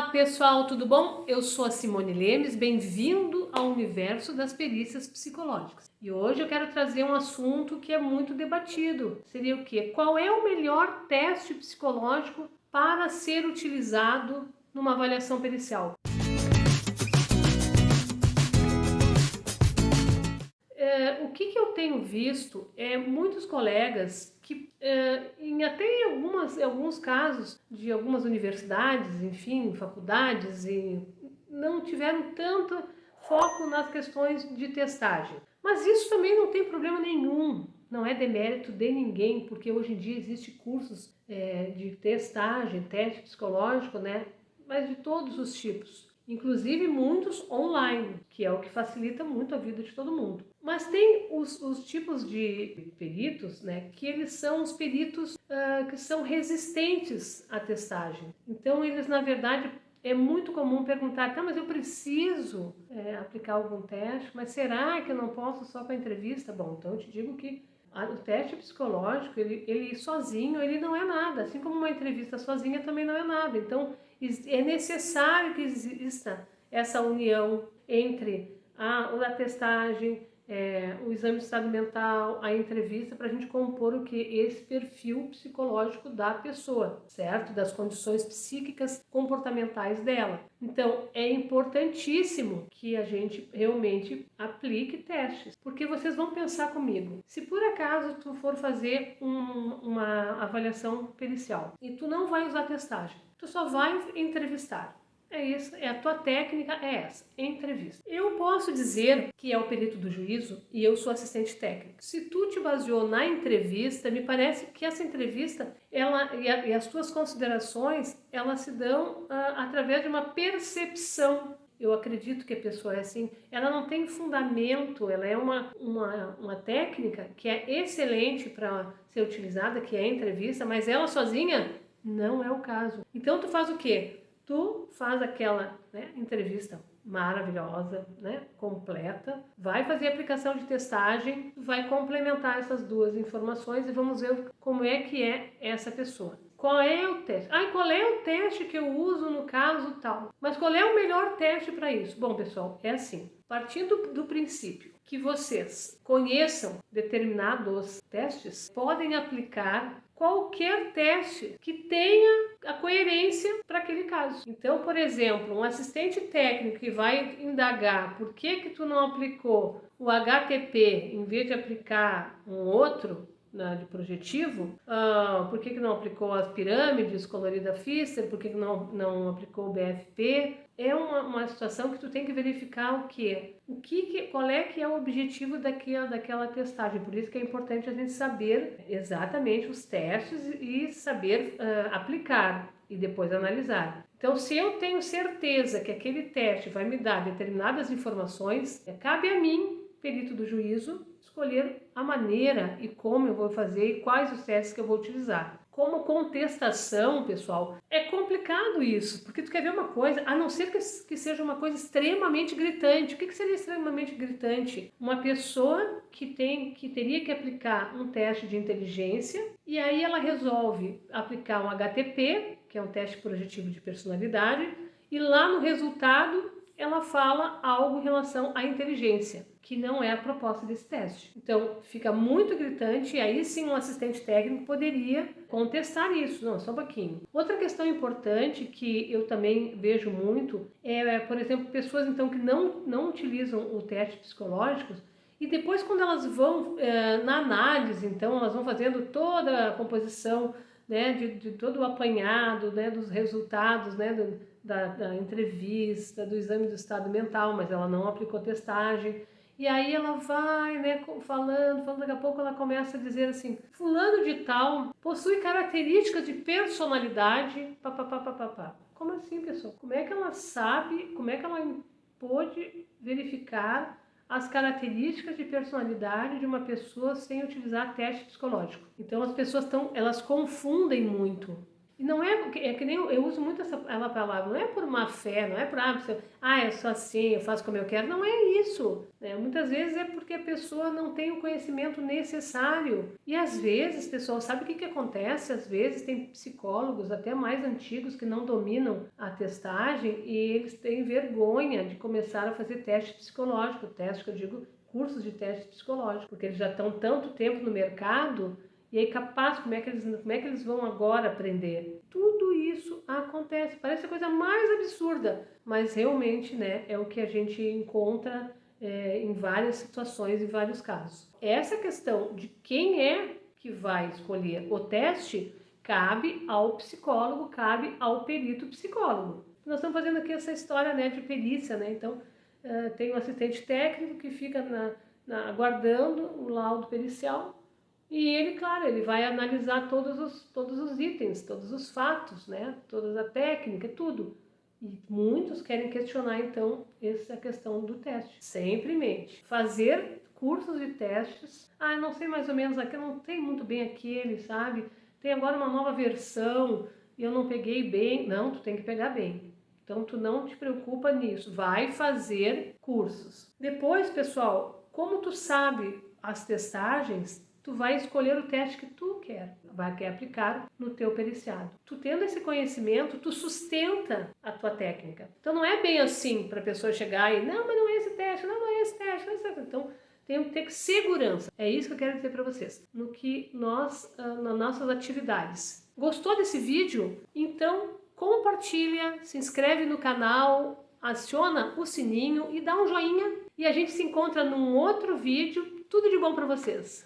Olá pessoal, tudo bom? Eu sou a Simone Lemes, bem-vindo ao universo das perícias psicológicas. E hoje eu quero trazer um assunto que é muito debatido. Seria o quê? Qual é o melhor teste psicológico para ser utilizado numa avaliação pericial? O que eu tenho visto é muitos colegas que, até em alguns casos de algumas universidades, enfim, faculdades, não tiveram tanto foco nas questões de testagem. Mas isso também não tem problema nenhum, não é demérito de ninguém, porque hoje em dia existem cursos de testagem, teste psicológico, né? Mas de todos os tipos. Inclusive muitos online, que é o que facilita muito a vida de todo mundo. Mas tem os tipos de peritos, né, que eles são os peritos que são resistentes à testagem. Então eles, na verdade, é muito comum perguntar, tá, mas eu preciso aplicar algum teste, mas será que eu não posso só com a entrevista? Bom, então eu te digo que o teste psicológico, ele sozinho, ele não é nada, assim como uma entrevista sozinha também não é nada. Então é necessário que exista essa união entre a testagem, o exame de estado mental, a entrevista, para a gente compor o que? Esse perfil psicológico da pessoa, certo? Das condições psíquicas comportamentais dela. Então, é importantíssimo que a gente realmente aplique testes, porque vocês vão pensar comigo, se por acaso tu for fazer uma avaliação pericial e tu não vai usar testagem, tu só vai entrevistar. É isso, a tua técnica é essa, entrevista. Eu posso dizer que é o perito do juízo e eu sou assistente técnico. Se tu te baseou na entrevista, me parece que essa entrevista, e as tuas considerações, elas se dão através de uma percepção. Eu acredito que a pessoa é assim, ela não tem fundamento, ela é uma técnica que é excelente para ser utilizada, que é a entrevista, mas ela sozinha não é o caso. Então tu faz o quê? Tu faz aquela entrevista maravilhosa, completa, vai fazer a aplicação de testagem, vai complementar essas duas informações e vamos ver como é que é essa pessoa. Qual é o teste? Qual é o teste que eu uso no caso tal? Mas qual é o melhor teste para isso? Bom, pessoal, é assim. Partindo do princípio que vocês conheçam determinados testes, podem aplicar qualquer teste que tenha a coerência para aquele caso. Então, por exemplo, um assistente técnico que vai indagar por que tu não aplicou o HTP em vez de aplicar um outro de projetivo, por que não aplicou as pirâmides, colorida Pfister, por que não aplicou o BFP? É uma situação que tu tem que verificar o quê? Qual é que é o objetivo daquela testagem. Por isso que é importante a gente saber exatamente os testes e saber aplicar e depois analisar. Então, se eu tenho certeza que aquele teste vai me dar determinadas informações, cabe a mim, perito do juízo, escolher a maneira e como eu vou fazer e quais os testes que eu vou utilizar. Como contestação, pessoal, é complicado isso, porque tu quer ver uma coisa, a não ser que seja uma coisa extremamente gritante. O que seria extremamente gritante? Uma pessoa que teria que aplicar um teste de inteligência e aí ela resolve aplicar um HTP, que é um teste projetivo de personalidade, e lá no resultado ela fala algo em relação à inteligência, que não é a proposta desse teste. Então, fica muito gritante e aí sim um assistente técnico poderia contestar isso. Não, só um pouquinho. Outra questão importante que eu também vejo muito por exemplo, pessoas então que não utilizam o teste psicológico e depois quando elas vão na análise, então elas vão fazendo toda a composição de todo o apanhado dos resultados da entrevista, do exame do estado mental, mas ela não aplicou testagem. E aí ela vai falando, daqui a pouco ela começa a dizer assim, fulano de tal possui características de personalidade, papapá. Como assim, pessoal? Como é que ela sabe, como é que ela pôde verificar as características de personalidade de uma pessoa sem utilizar teste psicológico? Então as pessoas elas confundem muito. E não é que nem eu uso muito essa palavra, não é por má fé, não é por, eu sou assim, eu faço como eu quero, não é isso. Né? Muitas vezes é porque a pessoa não tem o conhecimento necessário. E às vezes, pessoal, sabe o que acontece? Às vezes tem psicólogos até mais antigos que não dominam a testagem e eles têm vergonha de começar a fazer teste psicológico, teste que eu digo cursos de teste psicológico, porque eles já estão tanto tempo no mercado. E aí, capaz, como é que eles vão agora aprender? Tudo isso acontece. Parece a coisa mais absurda, mas realmente, né, é o que a gente encontra em várias situações, em vários casos. Essa questão de quem é que vai escolher o teste cabe ao psicólogo, cabe ao perito psicólogo. Nós estamos fazendo aqui essa história, né, de perícia, né? Então, tem um assistente técnico que fica aguardando o laudo pericial. E ele, claro, ele vai analisar todos os itens, todos os fatos, né? Toda a técnica, tudo. E muitos querem questionar, então, essa questão do teste. Sempre em mente. Fazer cursos de testes. Não sei mais ou menos aqui, eu não tenho muito bem aquele, sabe? Tem agora uma nova versão e eu não peguei bem. Não, tu tem que pegar bem. Então, tu não te preocupa nisso. Vai fazer cursos. Depois, pessoal, como tu sabe as testagens, tu vai escolher o teste que tu quer aplicar no teu periciado. Tu tendo esse conhecimento, tu sustenta a tua técnica. Então não é bem assim para a pessoa chegar e, não, mas não é esse teste, não é esse teste, não é esse teste. Então tem que ter segurança. É isso que eu quero dizer para vocês. No que nas nossas atividades. Gostou desse vídeo? Então compartilha, se inscreve no canal, aciona o sininho e dá um joinha. E a gente se encontra num outro vídeo. Tudo de bom para vocês!